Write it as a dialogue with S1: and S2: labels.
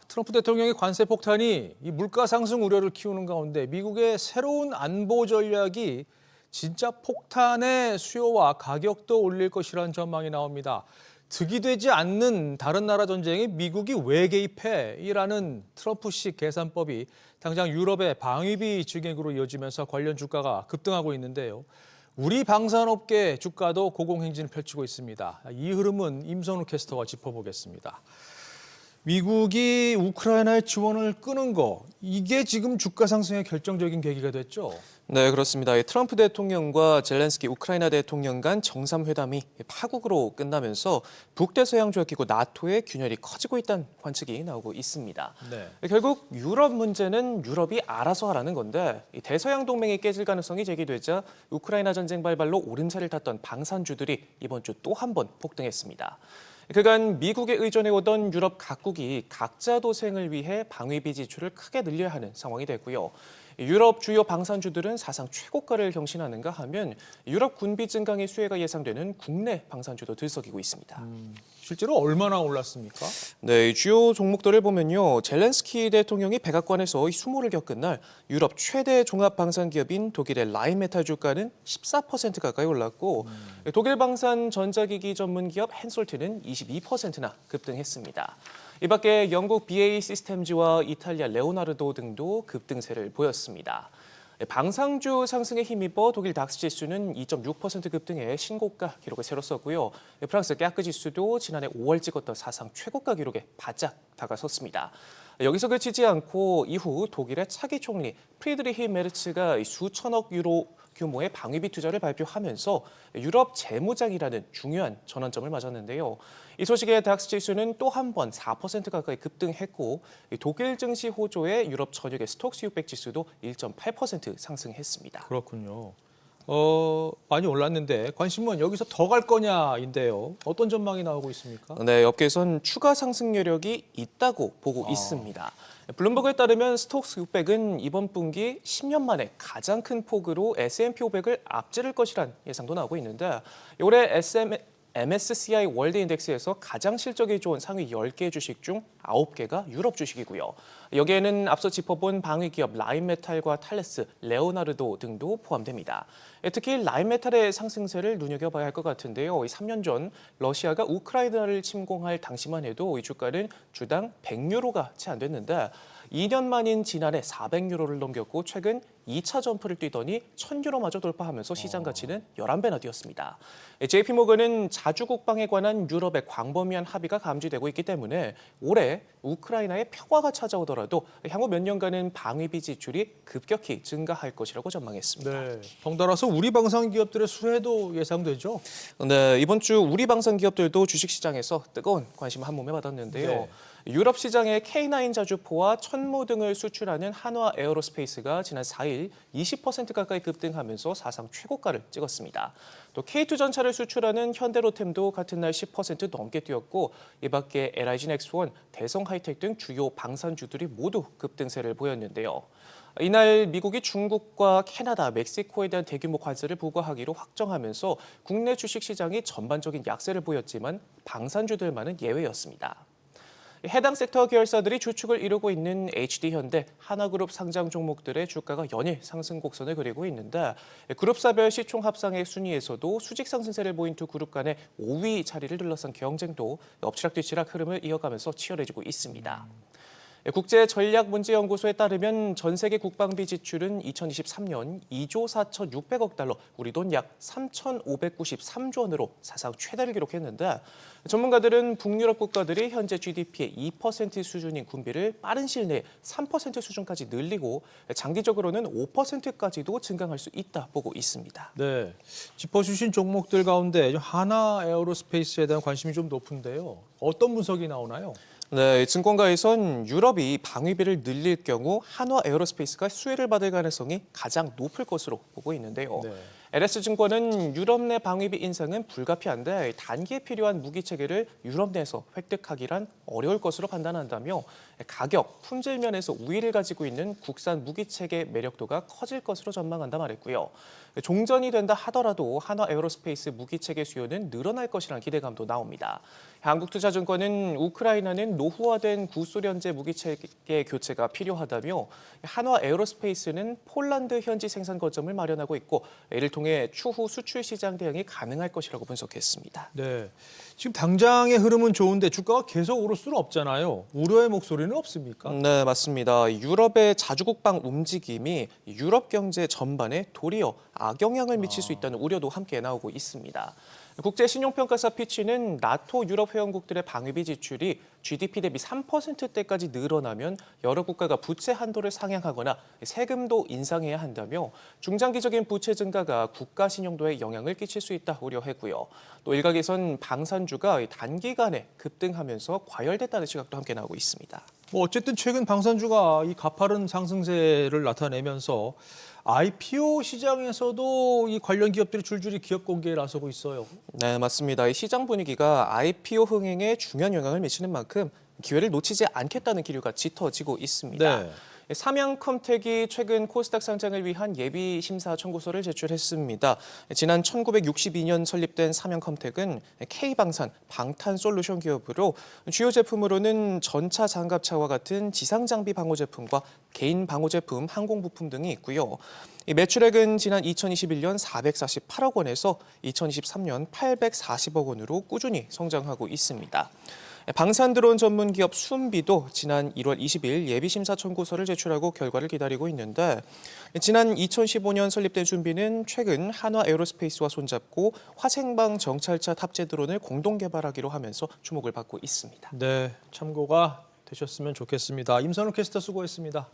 S1: 트럼프 대통령의 관세 폭탄이 이 물가 상승 우려를 키우는 가운데 미국의 새로운 안보 전략이 진짜 폭탄의 수요와 가격도 올릴 것이라는 전망이 나옵니다. 득이 되지 않는 다른 나라 전쟁에 미국이 왜 개입해?이라는 트럼프식 계산법이 당장 유럽의 방위비 증액으로 이어지면서 관련 주가가 급등하고 있는데요. 우리 방산업계 주가도 고공행진을 펼치고 있습니다. 이 흐름은 임선우 캐스터가 짚어보겠습니다. 미국이 우크라이나의 지원을 끄는 거, 이게 지금 주가 상승의 결정적인 계기가 됐죠?
S2: 네, 그렇습니다. 트럼프 대통령과 젤렌스키 우크라이나 대통령 간 정상회담이 파국으로 끝나면서 북대서양조약기구 나토의 균열이 커지고 있다는 관측이 나오고 있습니다.
S1: 네.
S2: 결국 유럽 문제는 유럽이 알아서 하라는 건데 대서양 동맹이 깨질 가능성이 제기되자 우크라이나 전쟁 발발로 오름세를 탔던 방산주들이 이번 주 또 한 번 폭등했습니다. 그간 미국에 의존해오던 유럽 각국이 각자 도생을 위해 방위비 지출을 크게 늘려야 하는 상황이 됐고요. 유럽 주요 방산주들은 사상 최고가를 경신하는가 하면 유럽 군비 증강의 수혜가 예상되는 국내 방산주도 들썩이고 있습니다.
S1: 실제로 얼마나 올랐습니까?
S2: 네, 주요 종목들을 보면요. 젤렌스키 대통령이 백악관에서 수모를 겪은 날 유럽 최대 종합 방산 기업인 독일의 라인메탈 주가는 14% 가까이 올랐고 독일 방산 전자기기 전문 기업 헨솔트는 22%나 급등했습니다. 이 밖에 영국 BAE 시스템즈와 이탈리아 레오나르도 등도 급등세를 보였습니다. 방산주 상승에 힘입어 독일 닥스 지수는 2.6% 급등해 신고가 기록을 새로 썼고요. 프랑스 깨아크 지수도 지난해 5월 찍었던 사상 최고가 기록에 바짝 다가섰습니다. 여기서 그치지 않고 이후 독일의 차기 총리 프리드리히 메르츠가 수천억 유로 규모의 방위비 투자를 발표하면서 유럽 재무장이라는 중요한 전환점을 맞았는데요. 이 소식에 닥스 지수는 또 한 번 4% 가까이 급등했고 독일 증시 호조의 유럽 전역의 스톡스 600 지수도 1.8% 상승했습니다.
S1: 그렇군요. 많이 올랐는데 관심은 여기서 더 갈 거냐인데요. 어떤 전망이 나오고 있습니까?
S2: 네, 업계에선 추가 상승 여력이 있다고 보고 있습니다. 블룸버그에 따르면 스톡스 600은 이번 분기 10년 만에 가장 큰 폭으로 S&P 500을 앞지를 것이란 예상도 나오고 있는데 올해 MSCI 월드 인덱스에서 가장 실적이 좋은 상위 10개 주식 중 9개가 유럽 주식이고요. 여기에는 앞서 짚어본 방위기업 라인메탈과 탈레스, 레오나르도 등도 포함됩니다. 특히 라인메탈의 상승세를 눈여겨봐야 할 것 같은데요. 3년 전 러시아가 우크라이나를 침공할 당시만 해도 이 주가는 주당 100유로가 채 안 됐는데 2년 만인 지난해 400유로를 넘겼고 최근 2차 점프를 뛰더니 1000유로마저 돌파하면서 시장 가치는 11배나 뛰었습니다. JP모건은 자주 국방에 관한 유럽의 광범위한 합의가 감지되고 있기 때문에 올해 우크라이나의 평화가 찾아오더라도 향후 몇 년간은 방위비 지출이 급격히 증가할 것이라고 전망했습니다.
S1: 네. 덩달아서 우리 방산 기업들의 수혜도 예상되죠?
S2: 네, 이번 주 우리 방산 기업들도 주식시장에서 뜨거운 관심을 한 몸에 받았는데요.
S1: 네.
S2: 유럽 시장에 K9 자주포와 천모 등을 수출하는 한화 에어로스페이스가 지난 4일 20% 가까이 급등하면서 사상 최고가를 찍었습니다. 또 K2 전차를 수출하는 현대로템도 같은 날 10% 넘게 뛰었고 이 밖에 LIG 넥스원, 대성 하이텍 등 주요 방산주들이 모두 급등세를 보였는데요. 이날 미국이 중국과 캐나다, 멕시코에 대한 대규모 관세를 부과하기로 확정하면서 국내 주식시장이 전반적인 약세를 보였지만 방산주들만은 예외였습니다. 해당 섹터 계열사들이 주축을 이루고 있는 HD현대, 하나그룹 상장 종목들의 주가가 연일 상승 곡선을 그리고 있는데 그룹사별 시총 합상의 순위에서도 수직 상승세를 보인 두 그룹 간의 5위 자리를 둘러싼 경쟁도 엎치락뒤치락 흐름을 이어가면서 치열해지고 있습니다. 국제전략문제연구소에 따르면 전 세계 국방비 지출은 2023년 2조 4,600억 달러, 우리 돈 약 3,593조 원으로 사상 최다를 기록했는데 전문가들은 북유럽 국가들이 현재 GDP의 2% 수준인 군비를 빠른 시일 내에 3% 수준까지 늘리고 장기적으로는 5%까지도 증강할 수 있다 보고 있습니다.
S1: 네. 짚어주신 종목들 가운데 하나 에어로스페이스에 대한 관심이 좀 높은데요. 어떤 분석이 나오나요?
S2: 네, 증권가에선 유럽이 방위비를 늘릴 경우 한화 에어로스페이스가 수혜를 받을 가능성이 가장 높을 것으로 보고 있는데요.
S1: 네.
S2: LS증권은 유럽 내 방위비 인상은 불가피한데 단기에 필요한 무기 체계를 유럽 내에서 획득하기란 어려울 것으로 판단한다며 가격, 품질 면에서 우위를 가지고 있는 국산 무기 체계 매력도가 커질 것으로 전망한다 말했고요. 종전이 된다 하더라도 한화 에어로스페이스 무기체계 수요는 늘어날 것이라는 기대감도 나옵니다. 한국투자증권은 우크라이나는 노후화된 구소련제 무기체계 교체가 필요하다며 한화 에어로스페이스는 폴란드 현지 생산 거점을 마련하고 있고 이를 통해 추후 수출 시장 대응이 가능할 것이라고 분석했습니다.
S1: 네, 지금 당장의 흐름은 좋은데 주가가 계속 오를 수는 없잖아요. 우려의 목소리는 없습니까?
S2: 네, 맞습니다. 유럽의 자주국방 움직임이 유럽 경제 전반에 도리어 악영향을 미칠 수 있다는 우려도 함께 나오고 있습니다. 국제신용평가사 피치는 나토 유럽 회원국들의 방위비 지출이 GDP 대비 3%대까지 늘어나면 여러 국가가 부채 한도를 상향하거나 세금도 인상해야 한다며 중장기적인 부채 증가가 국가 신용도에 영향을 끼칠 수 있다 우려했고요. 또 일각에선 방산주가 단기간에 급등하면서 과열됐다는 시각도 함께 나오고 있습니다.
S1: 뭐 어쨌든 최근 방산주가 이 가파른 상승세를 나타내면서 IPO 시장에서도 이 관련 기업들이 줄줄이 기업 공개에 나서고 있어요.
S2: 네, 맞습니다. 이 시장 분위기가 IPO 흥행에 중요한 영향을 미치는 만큼 기회를 놓치지 않겠다는 기류가 짙어지고 있습니다.
S1: 네.
S2: 삼양컴텍이 최근 코스닥 상장을 위한 예비 심사 청구서를 제출했습니다. 지난 1962년 설립된 삼양컴텍은 K방산, 방탄솔루션 기업으로 주요 제품으로는 전차 장갑차와 같은 지상 장비 방호 제품과 개인 방호 제품, 항공 부품 등이 있고요. 이 매출액은 지난 2021년 448억 원에서 2023년 840억 원으로 꾸준히 성장하고 있습니다. 방산 드론 전문 기업 순비도 지난 1월 20일 예비심사 청구서를 제출하고 결과를 기다리고 있는데 지난 2015년 설립된 순비는 최근 한화 에어로스페이스와 손잡고 화생방 정찰차 탑재 드론을 공동 개발하기로 하면서 주목을 받고 있습니다.
S1: 네, 참고가 되셨으면 좋겠습니다. 임선우 캐스터 수고했습니다.